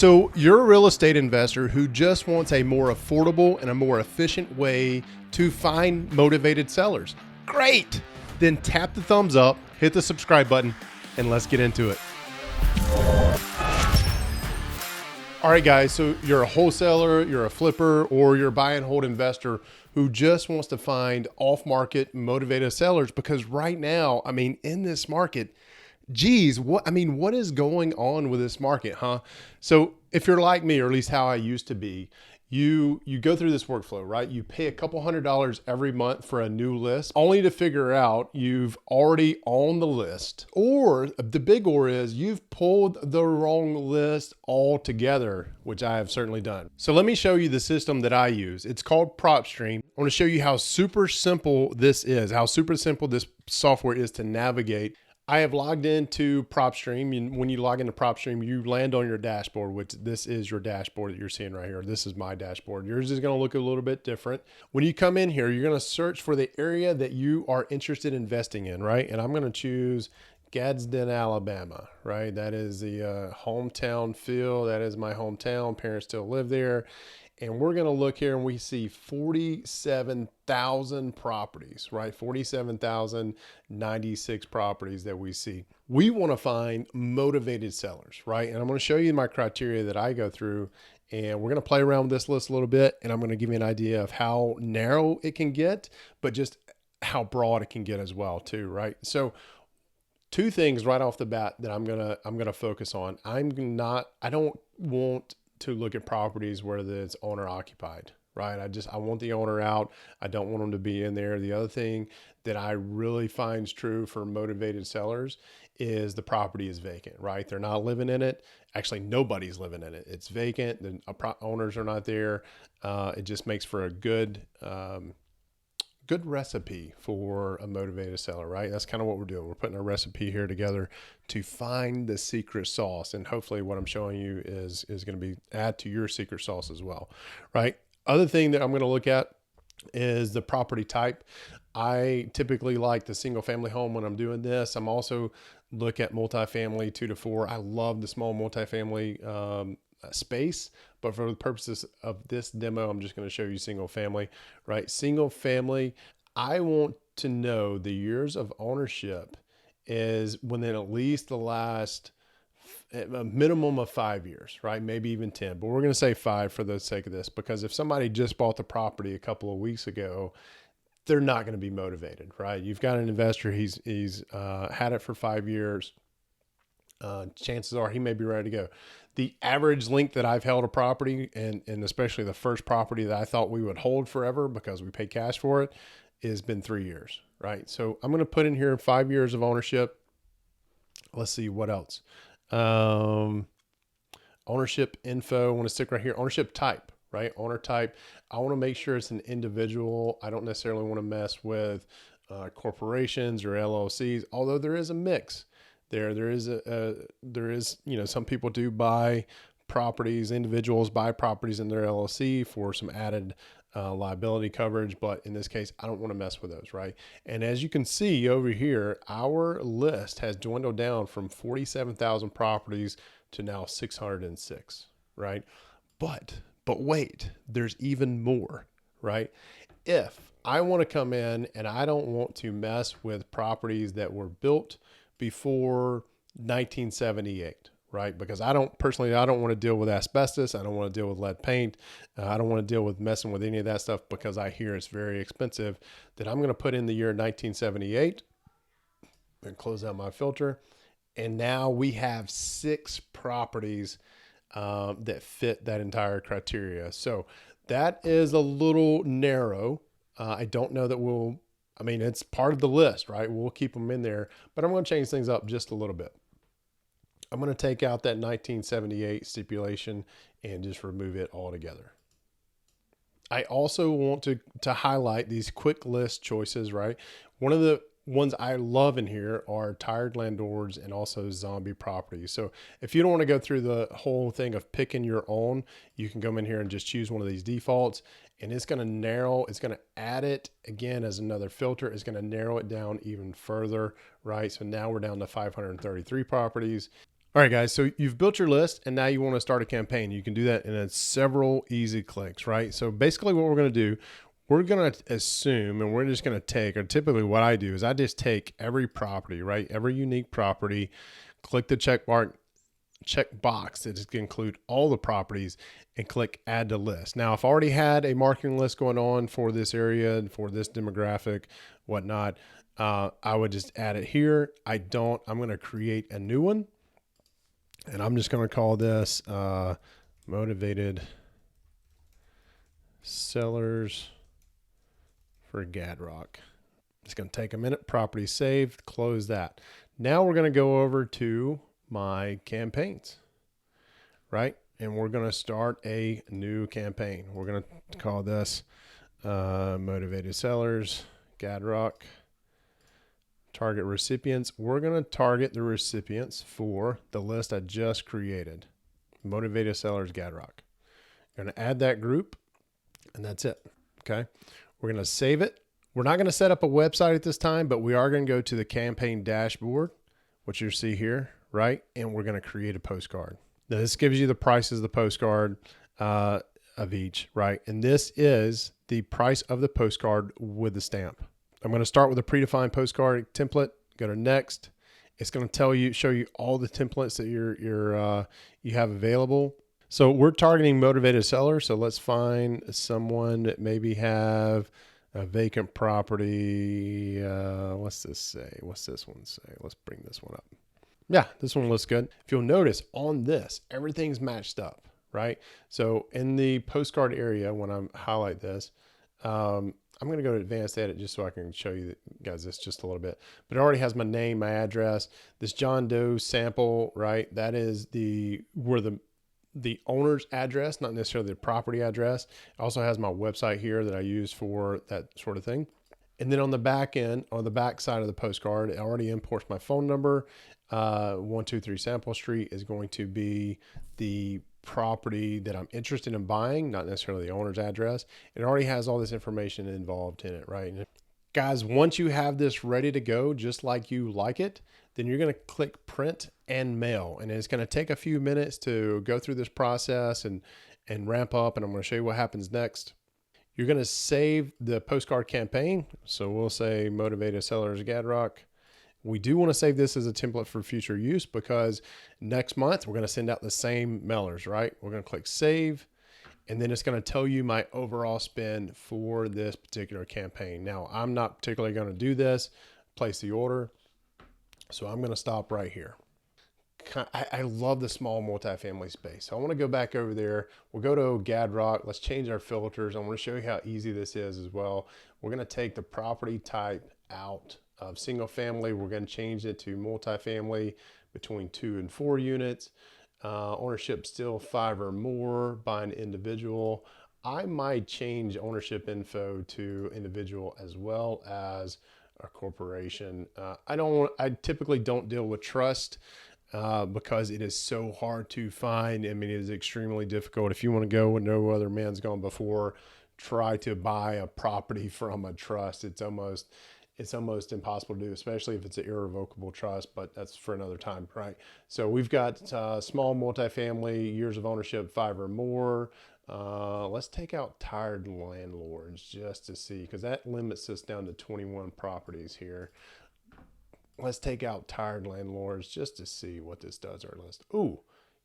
So you're a real estate investor who just wants a more affordable and a more efficient way to find motivated sellers. Great. Then tap the thumbs up, hit the subscribe button, and let's get into it. All right, guys, so you're a wholesaler, you're a flipper, or you're a buy and hold investor who just wants to find off-market motivated sellers, because right now, in this market, geez, what is going on with this market, huh? So if you're like me, or at least how I used to be, you go through this workflow, right? You pay a couple $100s every month for a new list, only to figure out you've already on the list, or the big or is you've pulled the wrong list altogether, which I have certainly done. So let me show you the system that I use. It's called PropStream. I want to show you how super simple this is, how super simple this software is to navigate. I have logged into PropStream, and when you log into PropStream, you land on your dashboard, which this is your dashboard that you're seeing right here. This is my dashboard. Yours is going to look a little bit different. When you come in here, you're going to search for the area that you are interested in investing in, right? And I'm going to choose Gadsden, Alabama, right? That is the hometown feel. That is my hometown. Parents still live there. And we're going to look here and we see 47,000 properties, right? 47,096 properties that we see. We want to find motivated sellers, right? And I'm going to show you my criteria that I go through, and we're going to play around with this list a little bit. And I'm going to give you an idea of how narrow it can get, but just how broad it can get as well too, right? So two things right off the bat that I'm going to focus on. I don't want to look at properties where it's owner occupied, right? I want the owner out. I don't want them to be in there. The other thing that I really find is true for motivated sellers is the property is vacant, right? They're not living in it. Actually, nobody's living in it. It's vacant. The owners are not there. It just makes for a good recipe for a motivated seller, right? That's kind of what we're doing. We're putting a recipe here together to find the secret sauce. And hopefully what I'm showing you is going to be add to your secret sauce as well, right? Other thing that I'm going to look at is the property type. I typically like the single family home when I'm doing this. I'm also look at multifamily 2 to 4. I love the small multifamily space, but for the purposes of this demo, I'm just going to show you single family, right? Single family, I want to know the years of ownership is within at least the last a minimum of 5 years, right? Maybe even 10, but we're going to say 5 for the sake of this, because if somebody just bought the property a couple of weeks ago, they're not going to be motivated, right? You've got an investor, he's had it for 5 years. Chances are he may be ready to go. The average length that I've held a property, and especially the first property that I thought we would hold forever because we paid cash for it, has been 3 years, right? So I'm going to put in here 5 years of ownership. Let's see what else. Ownership info. I want to stick right here. Ownership type, right? Owner type. I want to make sure it's an individual. I don't necessarily want to mess with corporations or LLCs, although there is a mix. There is, some people do buy properties, individuals buy properties in their LLC for some added liability coverage. But in this case, I don't want to mess with those, right? And as you can see over here, our list has dwindled down from 47,000 properties to now 606, right? But wait, there's even more, right? If I want to come in and I don't want to mess with properties that were built before 1978, right? Because I don't want to deal with asbestos. I don't want to deal with lead paint. I don't want to deal with messing with any of that stuff because I hear it's very expensive. That I'm going to put in the year 1978 and close out my filter. And now we have 6 properties that fit that entire criteria. So that is a little narrow. I don't know that it's part of the list, right? We'll keep them in there, but I'm going to change things up just a little bit. I'm going to take out that 1978 stipulation and just remove it altogether. I also want to highlight these quick list choices, right? One of the ones I love in here are tired landlords and also zombie properties. So if you don't want to go through the whole thing of picking your own, you can come in here and just choose one of these defaults, and it's going to narrow, it's going to add it again as another filter. It's going to narrow it down even further, right? So now we're down to 533 properties. All right, guys. So you've built your list and now you want to start a campaign. You can do that in several easy clicks, right? So basically what we're going to do, we're going to assume, and we're just going to take, or typically what I do is I just take every property, right? Every unique property, click the check box that is going to include all the properties and click add to list. Now, if I already had a marketing list going on for this area and for this demographic, whatnot, I would just add it here. I'm going to create a new one. And I'm just going to call this Motivated Sellers for Gadrock. It's going to take a minute. Property saved. Close that. Now we're going to go over to my campaigns, right? And we're going to start a new campaign. We're going to call this Motivated Sellers Gadrock. Target recipients. We're going to target the recipients for the list I just created. Motivated Sellers Gadrock. Going to add that group, and that's it. Okay. We're going to save it. We're not going to set up a website at this time, but we are going to go to the campaign dashboard, which you see here, right? And we're going to create a postcard. Now, this gives you the prices of the postcard of each, right? And this is the price of the postcard with the stamp. I'm going to start with a predefined postcard template. Go to next. It's going to show you all the templates that you have available. So we're targeting motivated sellers. So let's find someone that maybe have a vacant property. What's this say? What's this one say? Let's bring this one up. Yeah, this one looks good. If you'll notice on this, everything's matched up, right? So in the postcard area, when I highlight this, I'm going to go to advanced edit just so I can show you guys this just a little bit, but it already has my name, my address, this John Doe sample, right? That is where the owner's address, not necessarily the property address. It also has my website here that I use for that sort of thing. And then on the back end, on the back side of the postcard, it already imports my phone number. 123 Sample Street is going to be the property that I'm interested in buying, not necessarily the owner's address. It already has all this information involved in it, right? Guys, once you have this ready to go, just like you like it, then you're going to click print and mail. And it's going to take a few minutes to go through this process and ramp up. And I'm going to show you what happens next. You're going to save the postcard campaign. So we'll say Motivated Sellers Gadrock. We do want to save this as a template for future use because next month we're going to send out the same mailers, right? We're going to click save, and then it's going to tell you my overall spend for this particular campaign. Now, I'm not particularly going to do this, place the order. So I'm going to stop right here. I love the small multifamily space. So I want to go back over there. We'll go to Gadrock. Let's change our filters. I want to show you how easy this is as well. We're going to take the property type out of single family. We're going to change it to multifamily between 2 and 4 units. Ownership still 5 or more by an individual. I might change ownership info to individual as well as a corporation. I typically don't deal with trust because it is so hard to find. I mean, it is extremely difficult. If you want to go where no other man's gone before, try to buy a property from a trust. It's almost impossible to do, especially if it's an irrevocable trust, but that's for another time, right? So we've got small multifamily, years of ownership 5 or more. Let's take out tired landlords just to see, because that limits us down to 21 properties here. Let's take out tired landlords just to see what this does our list. Ooh,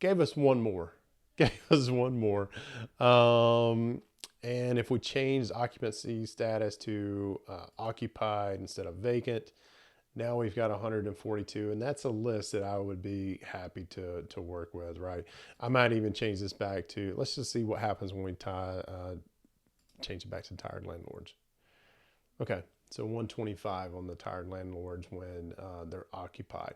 gave us one more. And if we change occupancy status to occupied instead of vacant, now we've got 142, and that's a list that I would be happy to work with, right? I might even change this back to, let's just see what happens when we change it back to tired landlords. Okay, so 125 on the tired landlords when they're occupied.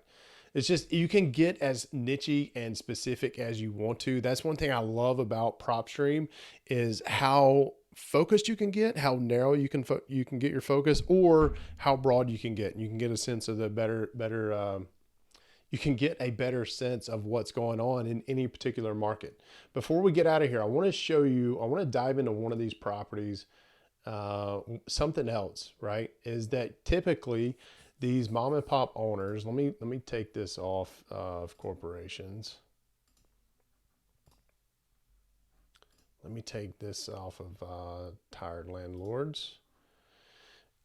It's just, you can get as niche and specific as you want to. That's one thing I love about PropStream is how focused you can get, how narrow you can get your focus, or how broad you can get. And you can get a sense of you can get a better sense of what's going on in any particular market. Before we get out of here, I want to dive into one of these properties. Something else, right, is that typically These mom and pop owners, let me take this off of corporations. Let me take this off of tired landlords.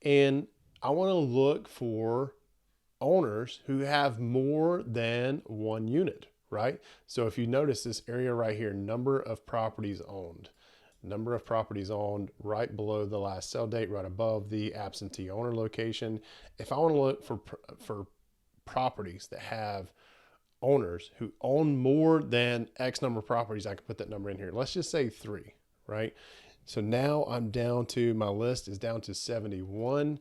And I want to look for owners who have more than one unit, right? So if you notice this area right here, number of properties owned, right below the last sale date, right above the absentee owner location. If I want to look for properties that have owners who own more than X number of properties, I can put that number in here. Let's just say 3, right? So now I'm down to, my list is down to 71,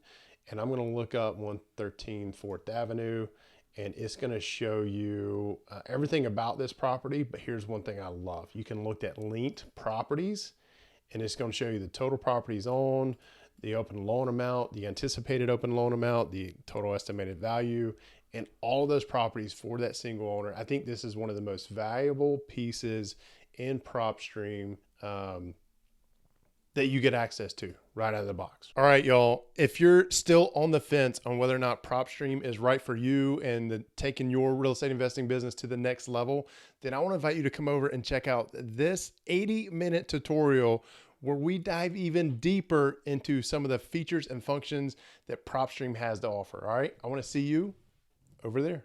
and I'm going to look up 113 4th Avenue, and it's going to show you everything about this property. But here's one thing I love. You can look at linked properties, and it's going to show you the total properties owned, the open loan amount, the anticipated open loan amount, the total estimated value, and all of those properties for that single owner. I think this is one of the most valuable pieces in PropStream that you get access to right out of the box. All right, y'all, if you're still on the fence on whether or not PropStream is right for you and taking your real estate investing business to the next level, then I want to invite you to come over and check out this 80-minute tutorial where we dive even deeper into some of the features and functions that PropStream has to offer. All right, I want to see you over there.